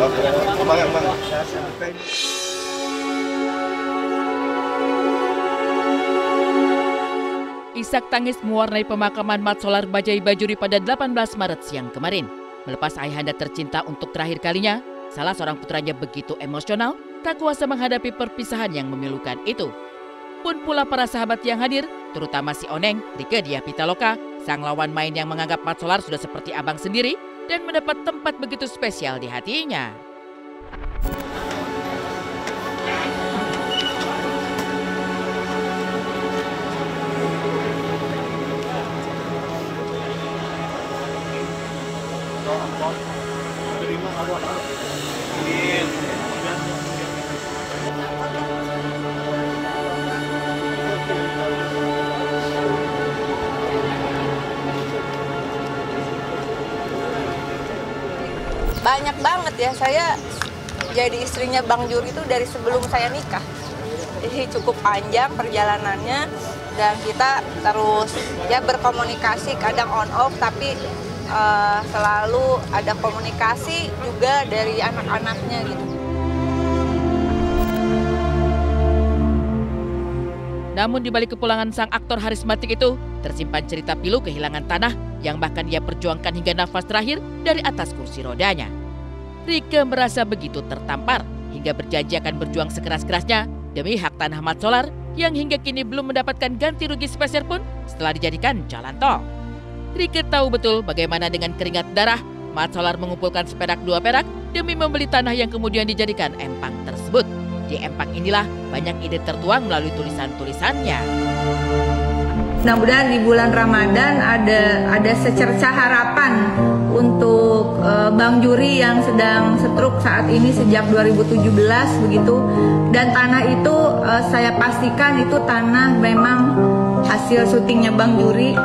Bang. Isak tangis mewarnai pemakaman Mat Solar Bajai Bajuri pada 18 Maret siang kemarin. Melepas ayahanda tercinta untuk terakhir kalinya, salah seorang putranya begitu emosional, tak kuasa menghadapi perpisahan yang memilukan itu. Pun pula para sahabat yang hadir, terutama si Oneng, Rike Diah Pitaloka, sang lawan main yang menganggap Mat Solar sudah seperti abang sendiri dan mendapat tempat begitu spesial di hatinya. Banyak banget ya, saya jadi istrinya Bang Juri itu dari sebelum saya nikah. Jadi cukup panjang perjalanannya dan kita terus ya berkomunikasi, kadang on off tapi selalu ada komunikasi juga dari anak-anaknya gitu. Namun di balik kepulangan sang aktor harismatik itu, tersimpan cerita pilu kehilangan tanah yang bahkan ia perjuangkan hingga nafas terakhir dari atas kursi rodanya. Rike merasa begitu tertampar hingga berjanji akan berjuang sekeras-kerasnya demi hak tanah Mat Solar yang hingga kini belum mendapatkan ganti rugi sepeser pun setelah dijadikan jalan tol. Rike tahu betul bagaimana dengan keringat darah Mat Solar mengumpulkan seperak 2 perak demi membeli tanah yang kemudian dijadikan empang tersebut. Di empang inilah banyak ide tertuang melalui tulisan-tulisannya. Mudah-mudahan di bulan Ramadan ada secerca harapan untuk Bang Juri yang sedang stroke saat ini sejak 2017 begitu. Dan tanah itu saya pastikan itu tanah memang hasil syutingnya Bang Juri.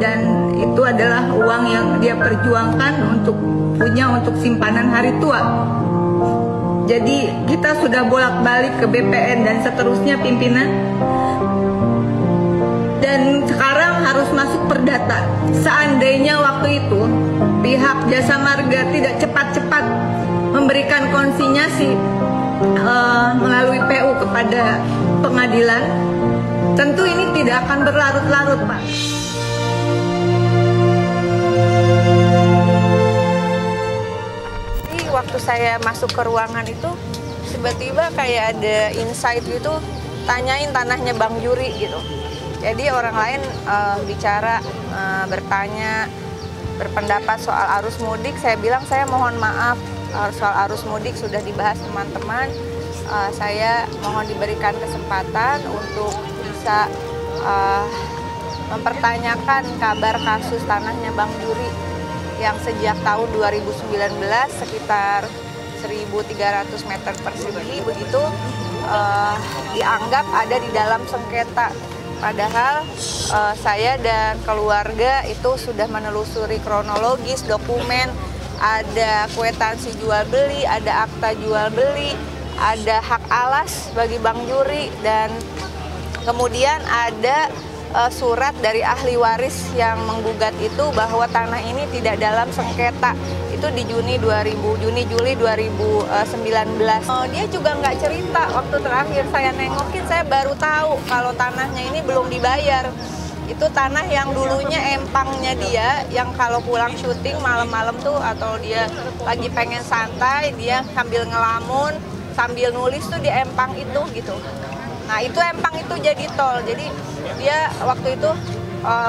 Dan itu adalah uang yang dia perjuangkan untuk simpanan hari tua. Jadi kita sudah bolak-balik ke BPN dan seterusnya pimpinan. Dan sekarang harus masuk perdata. Seandainya waktu itu pihak Jasa Marga tidak cepat-cepat memberikan konsinyasi melalui PU kepada pengadilan, tentu ini tidak akan berlarut-larut, Pak. Waktu saya masuk ke ruangan itu tiba-tiba kayak ada insight gitu, tanyain tanahnya Bang Juri gitu. Jadi orang lain bicara, bertanya, berpendapat soal arus mudik. Saya bilang saya mohon maaf, soal arus mudik sudah dibahas teman-teman. Saya mohon diberikan kesempatan untuk bisa mempertanyakan kabar kasus tanahnya Bang Juri yang sejak tahun 2019 sekitar 1.300 meter persegi begitu dianggap ada di dalam sengketa. Padahal saya dan keluarga itu sudah menelusuri kronologis dokumen, ada kwitansi jual beli, ada akta jual beli, ada hak alas bagi Bang Juri, dan kemudian ada surat dari ahli waris yang menggugat itu bahwa tanah ini tidak dalam sengketa. Itu di Juli 2019. Dia juga nggak cerita, waktu terakhir saya nengokin saya baru tahu kalau tanahnya ini belum dibayar. Itu tanah yang dulunya empangnya dia, yang kalau pulang syuting malam-malam tuh atau dia lagi pengen santai, dia sambil ngelamun, sambil nulis tuh di empang itu gitu. Nah itu empang itu jadi tol, jadi dia waktu itu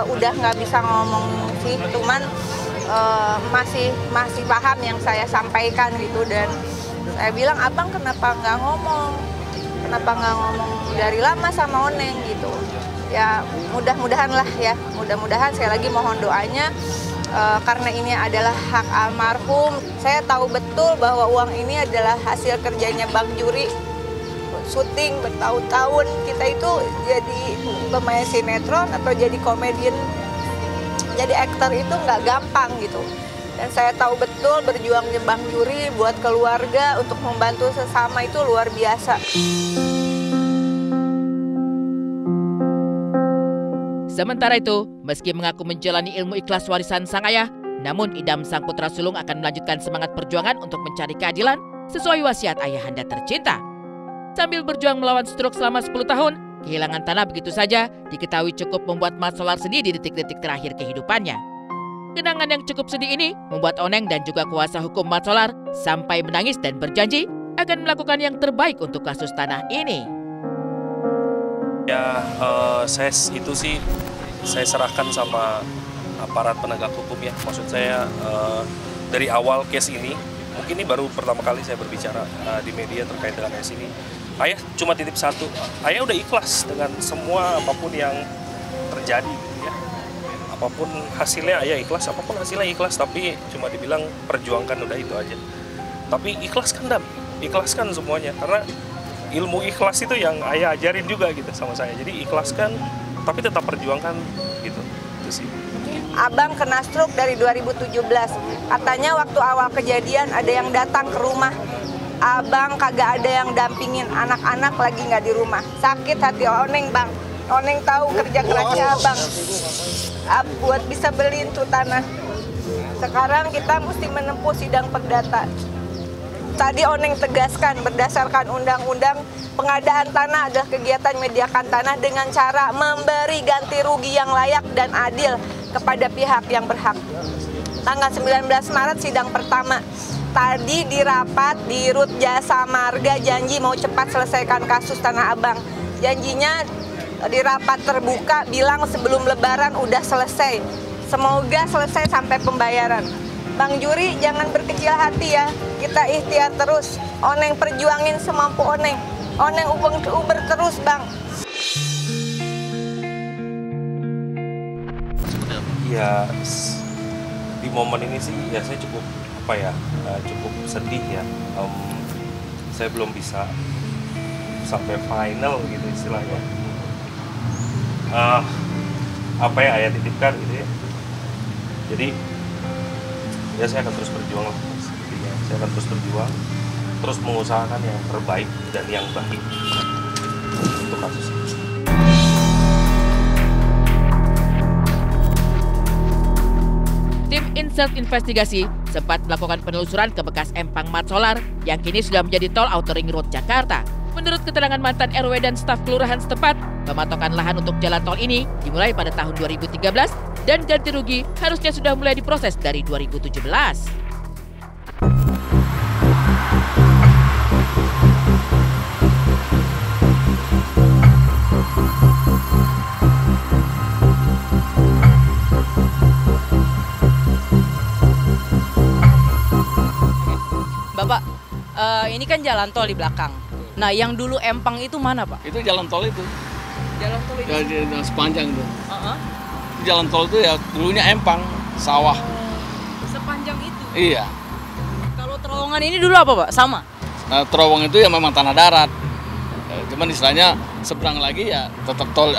udah nggak bisa ngomong sih, cuman masih paham yang saya sampaikan gitu. Dan saya bilang, abang kenapa nggak ngomong dari lama sama Oneng gitu. Ya mudah-mudahan lah ya, mudah-mudahan sekali lagi mohon doanya karena ini adalah hak almarhum. Saya tahu betul bahwa uang ini adalah hasil kerjanya Bang Juri. Syuting bertahun-tahun, kita itu jadi pemain sinetron atau jadi komedian, jadi aktor itu nggak gampang gitu. Dan saya tahu betul berjuangnya Bang Juri buat keluarga untuk membantu sesama itu luar biasa. Sementara itu, meski mengaku menjalani ilmu ikhlas warisan sang ayah, Namun Idam sang putra sulung akan melanjutkan semangat perjuangan untuk mencari keadilan sesuai wasiat ayahanda tercinta. Sambil berjuang melawan stroke selama 10 tahun, kehilangan tanah begitu saja diketahui cukup membuat Mat Solar sedih di detik-detik terakhir kehidupannya. Kenangan yang cukup sedih ini membuat Oneng dan juga kuasa hukum Mat Solar sampai menangis dan berjanji akan melakukan yang terbaik untuk kasus tanah ini. Ya, saya serahkan sama aparat penegak hukum ya. Maksud saya dari awal case ini, mungkin ini baru pertama kali saya berbicara di media terkait dengan case ini. Ayah cuma titip satu, ayah udah ikhlas dengan semua apapun yang terjadi gitu ya. Apapun hasilnya ayah ikhlas, apapun hasilnya ikhlas, tapi cuma dibilang perjuangkan udah itu aja. Tapi ikhlaskan Dam, ikhlaskan semuanya, karena ilmu ikhlas itu yang ayah ajarin juga gitu sama saya. Jadi ikhlaskan, tapi tetap perjuangkan gitu. Itu sih. Abang kena stroke dari 2017. Katanya waktu awal kejadian ada yang datang ke rumah. Abang kagak ada yang dampingin, anak-anak lagi nggak di rumah. Sakit hati Oneng, Bang. Oneng tahu kerja kerasnya Abang. Buat bisa beliin tuh tanah. Sekarang kita mesti menempuh sidang perdata. Tadi Oneng tegaskan berdasarkan undang-undang pengadaan tanah adalah kegiatan menyediakan tanah dengan cara memberi ganti rugi yang layak dan adil kepada pihak yang berhak. Tanggal 19 Maret sidang pertama. Tadi di rapat di Rut Jasa Marga janji mau cepat selesaikan kasus Tanah Abang. Janjinya di rapat terbuka bilang sebelum Lebaran udah selesai. Semoga selesai sampai pembayaran. Bang Juri jangan berkecil hati ya. Kita ikhtiar terus. Oneng perjuangin semampu Oneng. Oneng uber terus Bang. Ya di momen ini sih ya saya cukup cukup sedih ya. Saya belum bisa sampai final gitu istilahnya. Apa yang ayah titipkan gitu ya. Jadi ya saya akan terus berjuang lah. Saya akan terus berjuang, terus mengusahakan yang terbaik dan yang baik untuk kasus ini. Tim Insert Investigasi sempat melakukan penelusuran ke bekas empang Mat Solar yang kini sudah menjadi tol Outer Ring Road Jakarta. Menurut keterangan mantan RW dan staf kelurahan setempat, pematokan lahan untuk jalan tol ini dimulai pada tahun 2013 dan ganti rugi harusnya sudah mulai diproses dari 2017. Bapak, ini kan jalan tol di belakang. Nah, yang dulu empang itu mana, Pak? Itu jalan tol itu. Jalan tol itu? Ya, sepanjang itu. Jalan tol itu ya dulunya empang, sawah. Sepanjang itu? Iya. Kalau terowongan ini dulu apa, Pak? Sama? Nah, terowongan itu ya memang tanah darat. Cuman istilahnya seberang lagi ya tetap tol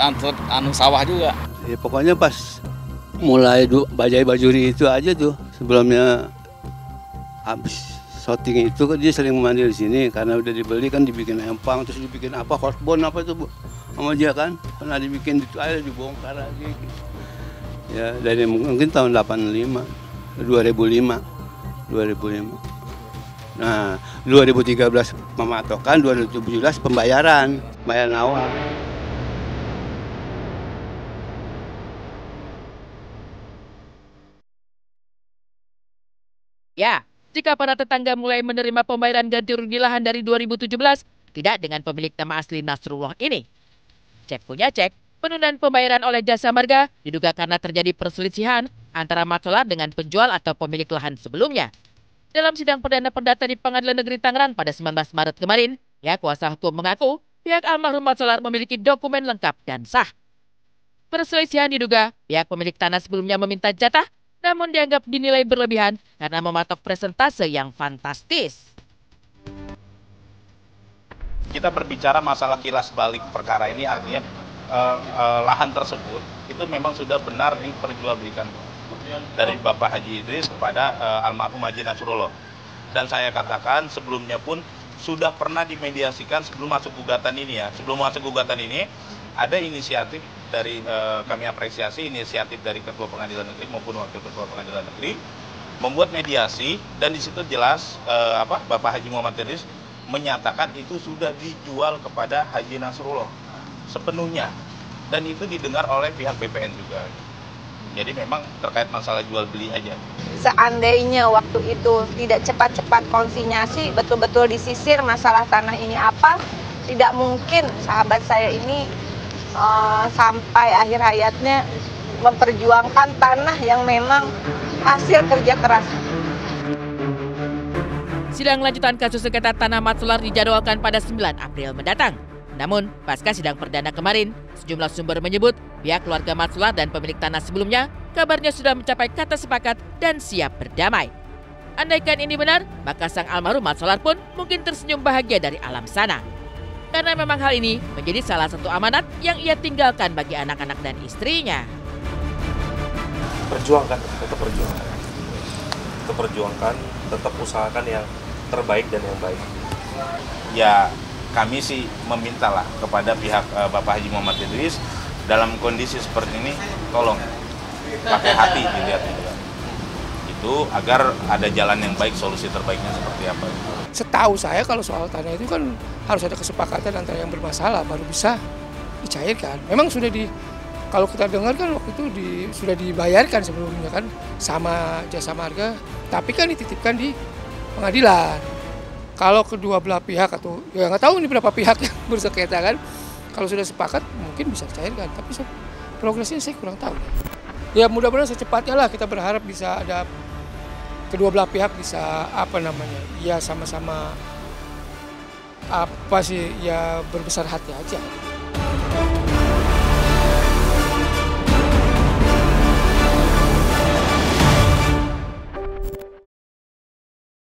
sawah juga. Ya, pokoknya pas mulai Bajai Bajuri itu aja tuh sebelumnya habis shooting itu kan dia sering mandi di sini karena udah dibeli kan dibikin empang terus dibikin apa hotbon apa itu Bu sama dia kan pernah dibikin itu aja dibongkar lagi ya dari mungkin tahun 2005 nah 2013 pematokan 2017 pembayaran awal. Ya, jika para tetangga mulai menerima pembayaran ganti rugi lahan dari 2017, tidak dengan pemilik nama asli Nasrullah ini. Cek punya cek, penundaan pembayaran oleh Jasa Marga diduga karena terjadi perselisihan antara Mat Solar dengan penjual atau pemilik lahan sebelumnya. Dalam sidang perdana perdata di Pengadilan Negeri Tangerang pada 19 Maret kemarin, pihak kuasa hukum mengaku pihak almarhum Mat Solar memiliki dokumen lengkap dan sah. Perselisihan diduga pihak pemilik tanah sebelumnya meminta jatah namun dianggap dinilai berlebihan karena mematok presentase yang fantastis. Kita berbicara masalah kilas balik perkara ini artinya lahan tersebut itu memang sudah benar diperjualbelikan dari Bapak Haji Idris kepada almarhum Haji Nasrullah. Dan saya katakan sebelumnya pun sudah pernah dimediasikan sebelum masuk gugatan ini ya. Sebelum masuk gugatan ini ada inisiatif kami apresiasi inisiatif dari Ketua Pengadilan Negeri maupun Wakil Ketua Pengadilan Negeri membuat mediasi, dan di situ jelas Bapak Haji Muhammad Idris menyatakan itu sudah dijual kepada Haji Nasrullah sepenuhnya, dan itu didengar oleh pihak BPN juga. Jadi memang terkait masalah jual beli aja. Seandainya waktu itu tidak cepat-cepat konsinyasi, betul-betul disisir masalah tanah ini apa, tidak mungkin sahabat saya ini sampai akhir hayatnya memperjuangkan tanah yang memang hasil kerja keras. Sidang lanjutan kasus sengketa tanah Mat Solar dijadwalkan pada 9 April mendatang. Namun, pasca sidang perdana kemarin, sejumlah sumber menyebut pihak keluarga Mat Solar dan pemilik tanah sebelumnya kabarnya sudah mencapai kata sepakat dan siap berdamai. Andaikan ini benar, maka sang almarhum Mat Solar pun mungkin tersenyum bahagia dari alam sana. Karena memang hal ini menjadi salah satu amanat yang ia tinggalkan bagi anak-anak dan istrinya. Perjuangkan, tetap perjuangkan. Tetap perjuangkan, tetap usahakan yang terbaik dan yang baik. Ya, kami sih memintalah kepada pihak Bapak Haji Muhammad Idris dalam kondisi seperti ini, tolong pakai hati dilihat itu agar ada jalan yang baik, solusi terbaiknya seperti apa. Setahu saya kalau soal tanah itu kan harus ada kesepakatan antara yang bermasalah baru bisa dicairkan. Memang sudah kalau kita dengar kan waktu itu sudah dibayarkan sebelumnya kan sama jasa marga, tapi kan dititipkan di pengadilan. Kalau kedua belah pihak atau ya nggak tahu ini berapa pihak yang bersengketa kan, kalau sudah sepakat mungkin bisa dicairkan, tapi progresnya saya kurang tahu. Ya mudah-mudahan secepatnya lah, kita berharap bisa ada kedua belah pihak bisa ya sama-sama ya berbesar hati aja.